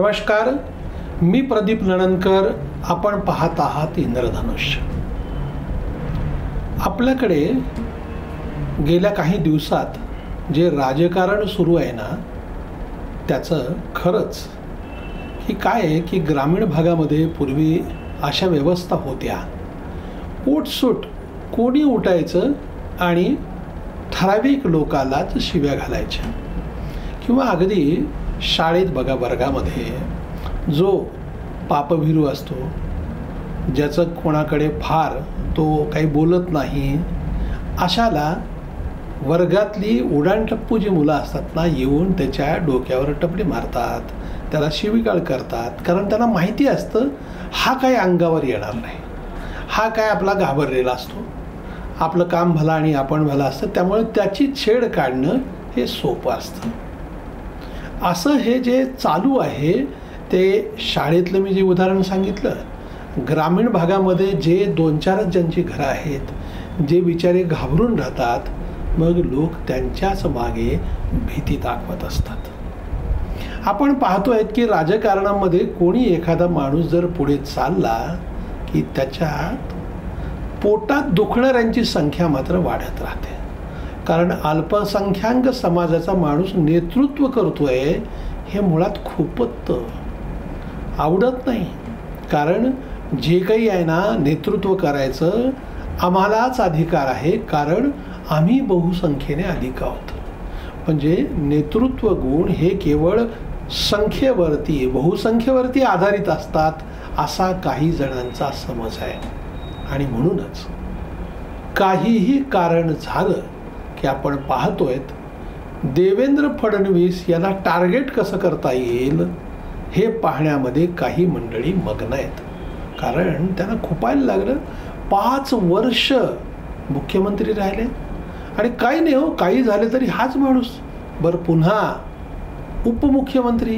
नमस्कार, मी प्रदीप नणनकर. आपण पाहत आहात इंद्रधनुष्य. आपल्याकडे गेल्या काही दिवसात जे राजकारण सुरू आहे ना, त्याचं खरंच की काय आहे की ग्रामीण भागामध्ये पूर्वी अशा व्यवस्था होत्या. उठसूट कोणी उठायचं आणि ठराविक लोकालाच शिव्या घालायच्या. किंवा अगदी शाळेत बघा, वर्गामध्ये जो पापभिरू असतो, ज्याचं कोणाकडे फार तो काही बोलत नाही, अशाला वर्गातली उडाणटप्पू जी मुलं असतात ना, येऊन त्याच्या डोक्यावर टपडी मारतात, त्याला शिवीगाळ करतात. कारण त्यांना माहिती असतं हा काही अंगावर येणार नाही, हा काय आपला घाबरलेला असतो, आपलं काम भलं आणि आपण भलं असतं, त्यामुळे त्याची छेड काढणं हे सोपं असतं. असं हे जे चालू आहे ते शाळेतलं मी जे उदाहरण सांगितलं, ग्रामीण भागामध्ये जे 2-4 ज्यांची घरं आहेत, जे बिचारे घाबरून राहतात, मग लोक त्यांच्याच मागे भीती दाखवत असतात. आपण पाहतोय की राजकारणामध्ये कोणी एखादा माणूस जर पुढे चालला की त्याच्यात पोटात दुखणाऱ्यांची संख्या मात्र वाढत राहते. कारण अल्पसंख्याक समाजाचा माणूस नेतृत्व करतोय हे मुळात खूपच आवडत नाही. कारण जे काही आहे ना, नेतृत्व करायचं आम्हालाच अधिकार आहे, कारण आम्ही बहुसंख्येने अधिक आहोत. म्हणजे नेतृत्व गुण हे केवळ संख्येवरती, बहुसंख्येवरती आधारित असतात, असा काही जणांचा समज आहे. आणि म्हणूनच काहीही कारण झालं की आपण पाहतोय देवेंद्र फडणवीस यांना टार्गेट कसं करता येईल हे पाहण्यामध्ये काही मंडळी मग्न आहेत. कारण त्यांना खुपायला लागलं, 5 वर्ष मुख्यमंत्री राहिले आणि काही नाही हो, काही झाले तरी हाच माणूस. बरं, पुन्हा उपमुख्यमंत्री,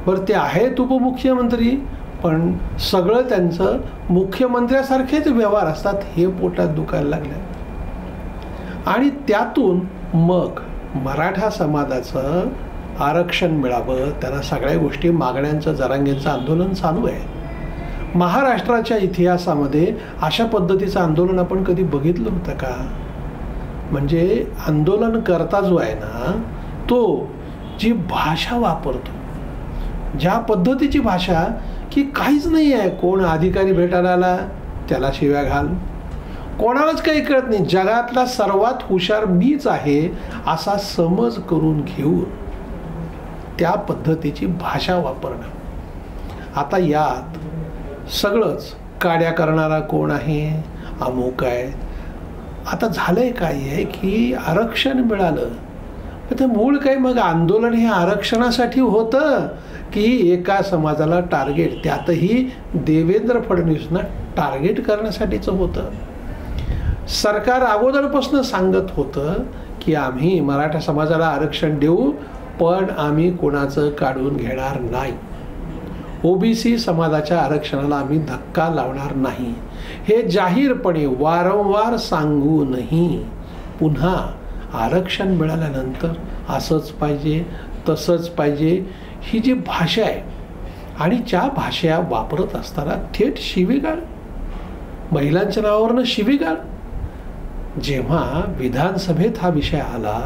बरं ते आहेत उपमुख्यमंत्री, पण सगळं त्यांचं मुख्यमंत्र्यासारखेच व्यवहार असतात, हे पोटात दुखायला लागले. आणि त्यातून मग मराठा समाजाचं आरक्षण मिळावं, त्यांना सगळ्या गोष्टी मागण्यांचं, जरांगेंचं आंदोलन चालू आहे. महाराष्ट्राच्या इतिहासामध्ये अशा पद्धतीचं आंदोलन आपण कधी बघितलं होतं का? म्हणजे आंदोलन करता जो आहे ना, तो जी भाषा वापरतो, ज्या पद्धतीची भाषा की काहीच नाही आहे, कोण अधिकारी भेटायला आला त्याला शिव्या घाल, कोणालाच काही कळत नाही, जगातला सर्वात हुशार मीच आहे असा समज करून घेऊन त्या पद्धतीची भाषा वापरणं. आता यात सगळंच काड्या करणारा कोण आहे, अमुक आहे. आता झालंय काय आहे की आरक्षण मिळालं, तर मूळ काय मग आंदोलन हे आरक्षणासाठी होतं की एका समाजाला टार्गेट, त्यातही देवेंद्र फडणवीसना टार्गेट करण्यासाठीचं होतं. सरकार अगोदरपासून सांगत होतं की आम्ही मराठा समाजाला आरक्षण देऊ, पण आम्ही कोणाचं काढून घेणार नाही. ओबीसी समाजाच्या आरक्षणाला आम्ही धक्का लावणार नाही, हे जाहीरपणे वारंवार सांगूनही पुन्हा आरक्षण मिळाल्यानंतर असंच पाहिजे, तसंच पाहिजे, ही जी भाषा आहे आणि ज्या भाषा वापरत असताना थेट शिवीगाळ, महिलांच्या नावावरनं शिवीगाळ. जेव्हा विधानसभेत हा विषय आला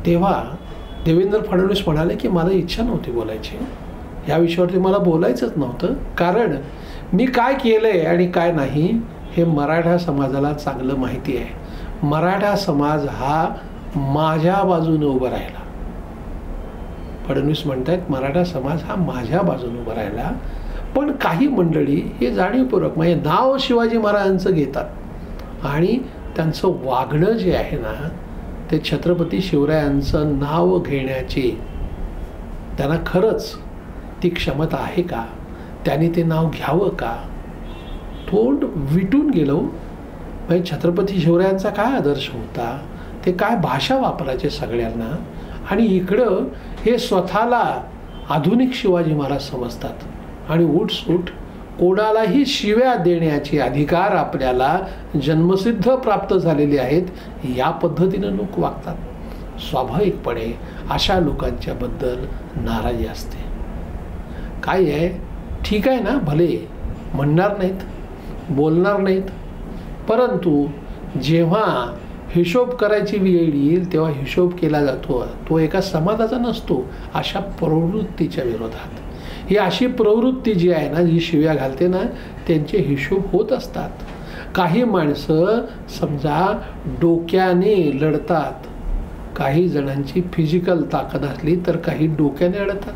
तेव्हा देवेंद्र फडणवीस म्हणाले की मला इच्छा नव्हती बोलायची, या विषयावरती मला बोलायचंच नव्हतं, कारण मी काय केलंय आणि काय नाही हे मराठा समाजाला चांगलं माहिती आहे. मराठा समाज हा माझ्या बाजूने उभं राहिला. फडणवीस म्हणतायत मराठा समाज हा माझ्या बाजूने उभं राहिला. पण काही मंडळी हे जाणीवपूर्वक म्हणजे नाव शिवाजी महाराजांचं घेतात आणि त्यांचं वागणं जे आहे ना, ते छत्रपती शिवरायांचं नाव घेण्याची त्यांना खरंच ती क्षमता आहे का? त्यांनी ते नाव घ्यावं का? तोंड विटून गेलो. म्हणजे छत्रपती शिवरायांचा काय आदर्श होता, ते काय भाषा वापरायचे सगळ्यांना, आणि इकडं हे स्वतःला आधुनिक शिवाजी महाराज समजतात आणि उठसूट कोणालाही शिव्या देण्याचे अधिकार आपल्याला जन्मसिद्ध प्राप्त झालेले आहेत, या पद्धतीनं लोक वागतात. स्वाभाविकपणे अशा लोकांच्याबद्दल नाराजी असते. काय आहे, ठीक आहे ना, भले म्हणणार नाहीत, बोलणार नाहीत, परंतु जेव्हा हिशोब करायची वेळ येईल तेव्हा हिशोब केला जातो, तो एका समाजाचा नसतो. अशा प्रवृत्तीच्या विरोधात ही अशी प्रवृत्ती जी आहे ना, जी शिव्या घालते ना, त्यांचे हिशोब होत असतात. काही माणसं समजा डोक्याने लढतात, काही जणांची फिजिकल ताकद असली तर काही डोक्याने लढतात.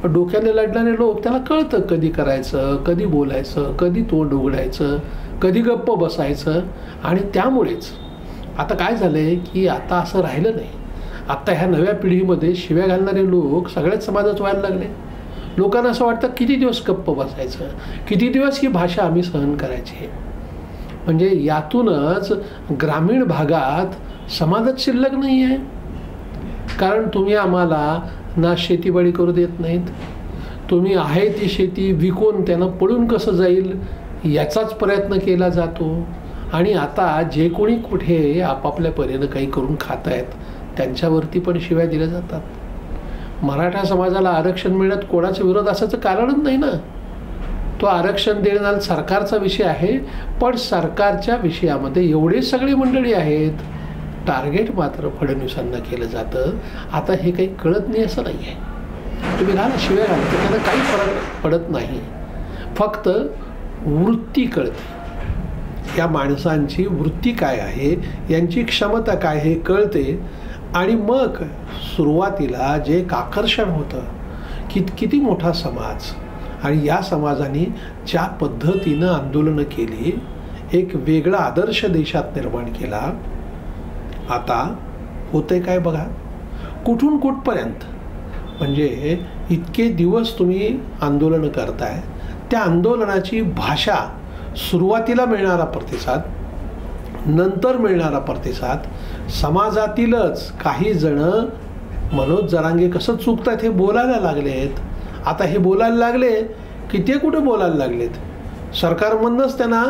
पण डोक्याने लढणारे लोक, त्याला कळतं कधी करायचं, कधी बोलायचं, कधी तोंड उघडायचं, कधी गप्प बसायचं. आणि त्यामुळेच आता काय झालं आहे की आता असं राहिलं नाही. आत्ता ह्या नव्या पिढीमध्ये शिव्या घालणारे लोक सगळ्याच समाजात व्हायला लागले. लोकांना असं वाटतं किती दिवस गप्प बसायचं, किती दिवस ही भाषा आम्ही सहन करायची. म्हणजे यातूनच ग्रामीण भागात समाजात शिल्लक नाही आहे. कारण तुम्ही आम्हाला ना शेतीबाडी करू देत नाहीत, तुम्ही आहे ती शेती विकून त्यांना पळून कसं जाईल याचाच प्रयत्न केला जातो. आणि आता जे कोणी कुठे आपापल्या परीनं काही करून खात आहेत त्यांच्यावरती पण शिव्या दिल्या जातात. मराठा समाजाला आरक्षण मिळण्यात कोणाचा विरोध असायचं कारणच नाही ना. तो आरक्षण देण्याला सरकारचा विषय आहे, पण सरकारच्या विषयामध्ये एवढे सगळी मंडळी आहेत, टार्गेट मात्र फडणवीसांना केलं जातं. आता हे काही कळत नाही असं नाही आहे. तुम्ही घाला शिव्या घाला, त्याला काही फरक पडत नाही, फक्त वृत्ती कळते. या माणसांची वृत्ती काय आहे, यांची क्षमता काय हे कळते. आणि मग सुरुवातीला जे एक आकर्षण होतं किती मोठा समाज, आणि या समाजाने ज्या पद्धतीनं आंदोलनं केली, एक वेगळा आदर्श देशात निर्माण केला. आता होतंय काय बघा, कुठून कुठपर्यंत. म्हणजे इतके दिवस तुम्ही आंदोलनं करताय, त्या आंदोलनाची भाषा, सुरुवातीला मिळणारा प्रतिसाद, नंतर मिळणारा प्रतिसाद, समाजातीलच काही जण मनोज जरांगे कसं चुकतात हे बोलायला लागलेत. आता हे बोलायला लागले की ते कुठे बोलायला लागलेत, सरकारमधूनच त्यांना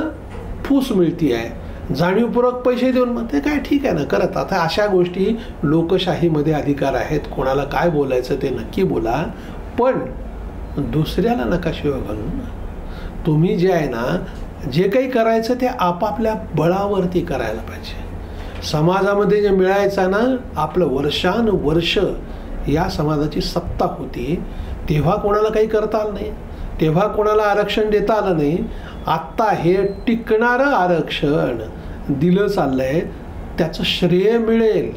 फूस मिळती आहे, जाणीवपूर्वक पैसे देऊन. मग ते काय ठीक आहे ना, करत. आता अशा गोष्टी लोकशाहीमध्ये अधिकार आहेत, कोणाला काय बोलायचं ते नक्की बोला, पण दुसऱ्याला नका शिव्या घालून. तुम्ही जे आहे ना, जे काही करायचं ते आपापल्या बळावरती करायला पाहिजे. समाजामध्ये जे मिळायचं ना, आपलं वर्षानुवर्ष या समाजाची सत्ता होती, तेव्हा कोणाला काही करता आलं नाही, तेव्हा कोणाला आरक्षण देता आलं नाही. आत्ता हे टिकणारं आरक्षण दिलं चाललं आहे, त्याचं श्रेय मिळेल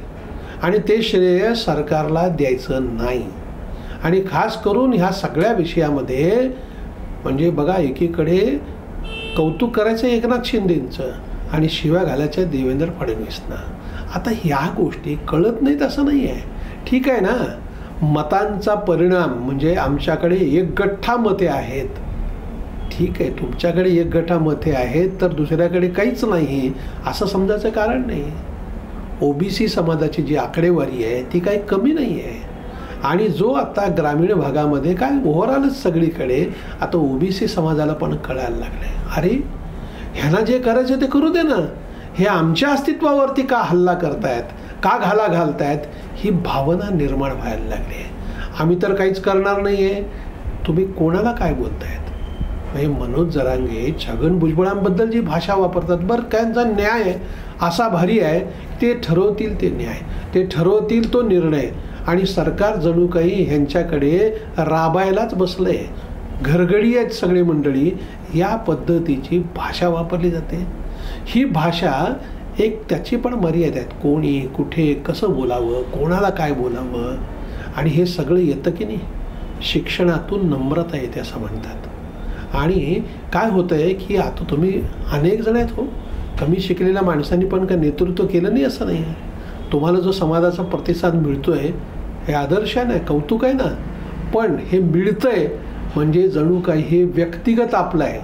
आणि ते श्रेय सरकारला द्यायचं नाही. आणि खास करून ह्या सगळ्या विषयामध्ये म्हणजे बघा, एकीकडे कौतुक करायचं एकनाथ शिंदेंचं आणि शिव्या घालायच्या देवेंद्र फडणवीसना. आता ह्या गोष्टी कळत नाहीत असं नाही आहे. ठीक आहे ना, मतांचा परिणाम म्हणजे आमच्याकडे एक गठ्ठा मते आहेत, ठीक आहे, तुमच्याकडे एक गठ्ठा मते आहेत तर दुसऱ्याकडे काहीच नाही असं समजायचं कारण नाही. ओबीसी समाजाची जी आकडेवारी आहे ती काही कमी नाही आहे. आणि जो आता ग्रामीण भागामध्ये काय ओव्हरऑलच सगळीकडे आता ओबीसी समाजाला पण कळायला लागले, अरे ह्यांना जे करायचं ते करू दे ना, हे आमच्या अस्तित्वावरती का हल्ला करतायत, का घाला घालतायत, ही भावना निर्माण व्हायला लागली आहे. आम्ही तर काहीच करणार नाही आहे, तुम्ही कोणाला काय बोलतायत. म्हणजे मनोज जरांगे छगन भुजबळांबद्दल जी भाषा वापरतात, बरं त्यांचा न्याय असा भारी आहे, ते ठरवतील ते न्याय, ते ठरवतील तो निर्णय, आणि सरकार जणू काही ह्यांच्याकडे राबायलाच बसलंय. घरगडी आहेत सगळे मंडळी, या पद्धतीची भाषा वापरली जाते. ही भाषा एक त्याची पण मर्यादा आहेत, कोणी कुठे कसं बोलावं, कोणाला काय बोलावं. आणि हे सगळं येतं की नाही, शिक्षणातून नम्रता येते असं म्हणतात. आणि काय होतं आहे की आता तुम्ही अनेक जण आहेत, हो कमी शिकलेल्या माणसांनी पण काय नेतृत्व केलं नाही असं नाही आहे. तुम्हाला जो समाजाचा प्रतिसाद मिळतो आहे हे आदर्शाने आहे, कौतुक आहे ना, पण हे मिळतं आहे म्हणजे जणू काही हे व्यक्तिगत आपलं आहे.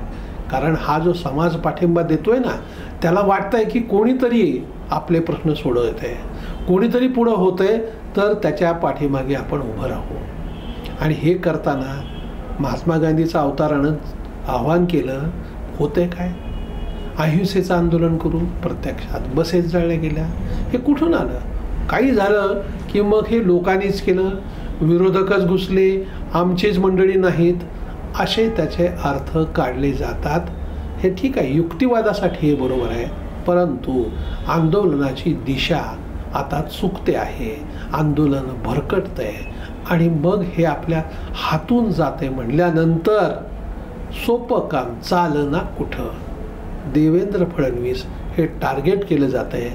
कारण हा जो समाज पाठिंबा देतोय ना, त्याला वाटतं आहे की कोणीतरी आपले प्रश्न सोडवत आहे, कोणीतरी पुढं होतं आहे, तर त्याच्या पाठीमागे आपण उभं राहू. आणि हे करताना महात्मा गांधीचं अवतारानं आव्हान केलं, होतंय काय, अहिंसेचं आंदोलन करून प्रत्यक्षात बसेस जाळल्या गेल्या. हे कुठून आलं, काही झालं की मग हे लोकांनीच केलं, विरोधकच घुसले, आमचीच मंडळी नाहीत, असे त्याचे अर्थ काढले जातात. हे ठीक आहे, युक्तिवादासाठी हे बरोबर आहे, परंतु आंदोलनाची दिशा आता चुकते आहे, आंदोलन भरकटतंय आणि मग हे आपल्या हातून जाते म्हणल्यानंतर सोपं काम चालना कुठं. देवेंद्र फडणवीस हे टार्गेट केलं जात आहे,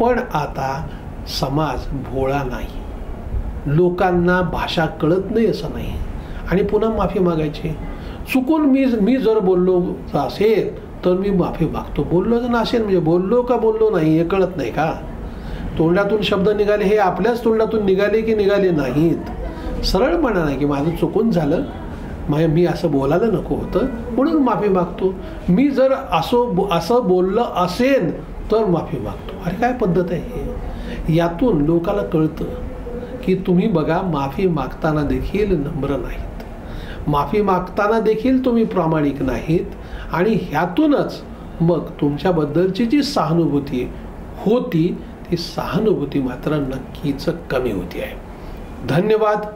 पण आता समाज भोळा नाही, लोकांना भाषा कळत नाही असं नाही, आणि पुन्हा माफी मागायची. चुकून मी जर बोललो असेल तर मी माफी मागतो, बोललो जर नसेल म्हणजे बोललो का बोललो नाही हे कळत नाही का. तोंडातून शब्द निघाले हे आपल्याच तोंडातून निघाले की निघाले नाहीत. सरळ म्हणा नाही की माझं चुकून झालं, मी असं बोलायला नको होतं म्हणून माफी मागतो. मी जर असं बोललं असेल तर माफी मागतो. अरे काय पद्धत आहे हे. यातून लोकाला कळतं की तुम्ही बघा माफी मागताना देखील नम्र नाहीत, माफी मागताना देखील तुम्ही प्रामाणिक नाहीत, आणि ह्यातूनच मग तुमच्याबद्दलची जी सहानुभूती होती ती सहानुभूती मात्र नक्कीच कमी होती आहे. धन्यवाद.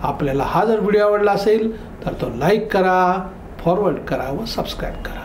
आपल्याला हा जर व्हिडिओ आवडला असेल तर तो लाईक करा, फॉरवर्ड करा व सबस्क्राईब करा.